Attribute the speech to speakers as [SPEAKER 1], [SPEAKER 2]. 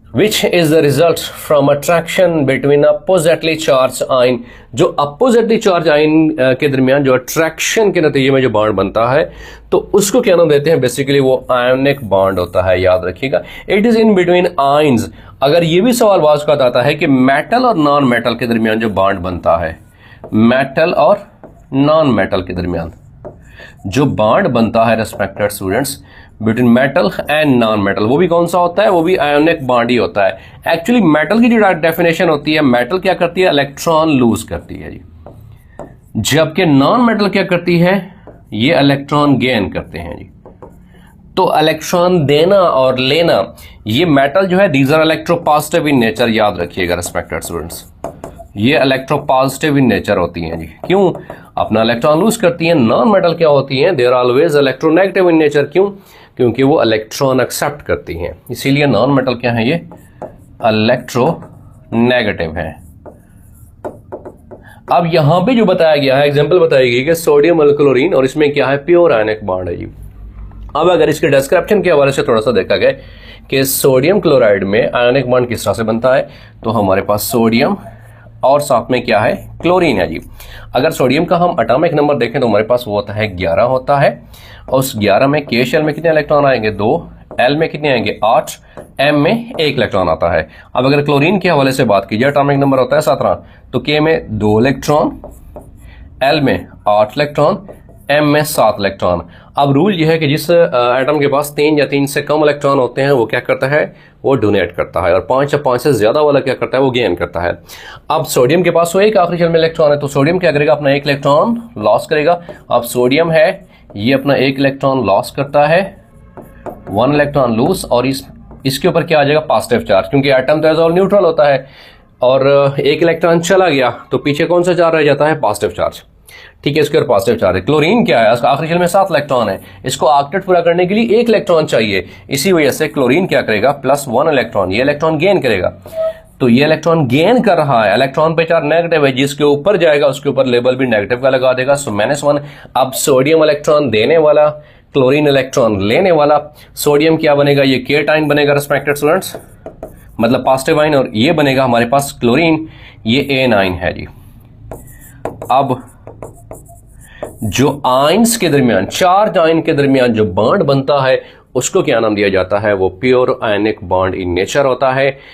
[SPEAKER 1] Which is the result from attraction between oppositely charge ion. जो oppositely charge ion के दरमियान जो attraction के नतीजे में जो बॉन्ड बनता है तो उसको क्या नाम देते हैं, बेसिकली वो आयोनिक बॉन्ड होता है, याद रखिएगा। It is in between ions. अगर ये भी सवाल बाज का आता है कि मेटल और नॉन मेटल के दरमियान जो बॉन्ड बनता है, मेटल और नॉन मेटल के दरमियान जो बॉन्ड बनता है respected students between metal and non metal, वो भी कौन सा होता है, वो भी आयोनिक बॉन्ड ही होता है। एक्चुअली मेटल की जो डेफिनेशन होती है, मेटल क्या करती है, इलेक्ट्रॉन लूज करती है जी, जबकि नॉन मेटल क्या करती है, ये इलेक्ट्रॉन गेन करते हैं जी। तो इलेक्ट्रॉन देना और लेना, ये मेटल जो है these are electropositive in nature, याद रखिएगा रेस्पेक्टेड स्टूडेंट्स, ये इलेक्ट्रोपॉजिटिव इन नेचर होती हैं जी। क्यों, अपना इलेक्ट्रॉन लूज करती हैं। नॉन मेटल क्या होती हैं, they are always electronegative in nature. क्यों, क्योंकि वो इलेक्ट्रॉन एक्सेप्ट करती हैं, इसीलिए नॉन मेटल क्या है, ये इलेक्ट्रोनेगेटिव है। अब यहां पे जो बताया गया है, एग्जांपल बताई गई कि सोडियम और क्लोरीन, और इसमें क्या है, प्योर आयनिक बॉन्ड है जी। अब अगर इसके डिस्क्रिप्शन के हवाले से थोड़ा सा देखा गया कि सोडियम क्लोराइड में आयनिक बॉन्ड किस तरह से बनता है, तो हमारे पास सोडियम और साथ में क्या है, क्लोरीन है जी। अगर सोडियम का हम एटॉमिक नंबर देखें तो हमारे पास वो होता है 11 होता है, और उस 11 में के शेल में कितने इलेक्ट्रॉन आएंगे, 2, एल में कितने आएंगे, 8, एम में 1 इलेक्ट्रॉन आता है। अब अगर क्लोरीन के हवाले से बात कीजिए, एटॉमिक नंबर होता है 17, तो के में 2 इलेक्ट्रॉन, एल में 8 इलेक्ट्रॉन, एम में 7 इलेक्ट्रॉन। अब रूल यह है कि जिस एटम के पास 3 या 3 से कम इलेक्ट्रॉन होते हैं वो क्या करता है, वो डोनेट करता है, और 5 या 5 से ज्यादा वाला क्या करता है, वो गेन करता है। अब सोडियम के पास वो एक आखिरी शेल में इलेक्ट्रॉन है, तो सोडियम क्या करेगा, अपना 1 इलेक्ट्रॉन लॉस करेगा। अब सोडियम है, ये अपना 1 इलेक्ट्रॉन लॉस करता है, 1 इलेक्ट्रॉन लूज, और इसके ऊपर क्या आ जाएगा, पॉजिटिव चार्ज, क्योंकि एटम तो एज ऑल न्यूट्रल होता है, और 1 इलेक्ट्रॉन चला गया तो पीछे कौन सा चार्ज रह जाता है, पॉजिटिव चार्ज। ठीक है, इसके ऊपर पॉजिटिव चार्ज है। क्लोरीन क्या है, इसका आखिरी शेल में 7 इलेक्ट्रॉन है, इसको ऑक्टेट पूरा करने के लिए 1 इलेक्ट्रॉन चाहिए, इसी वजह से क्लोरीन क्या करेगा, +1 इलेक्ट्रॉन, ये इलेक्ट्रॉन गेन करेगा। तो ये इलेक्ट्रॉन गेन कर रहा है, इलेक्ट्रॉन पे चार्ज नेगेटिव है, जिसके ऊपर जाएगा उसके ऊपर लेबल भी नेगेटिव का लगा देगा, सो -1। अब सोडियम इलेक्ट्रॉन देने वाला, क्लोरीन इलेक्ट्रॉन लेने वाला, सोडियम क्या बनेगा, ये केटाइन बनेगा रेस्पेक्टेड स्टूडेंट्स, मतलब पॉजिटिव आयन, और ये बनेगा हमारे पास क्लोरीन, ये एनाइन है जी। अब जो आयन्स के दरमियान, चार्ज आयन के दरमियान जो बॉन्ड बनता है उसको क्या नाम दिया जाता है, वो pure ionic bond in nature होता है।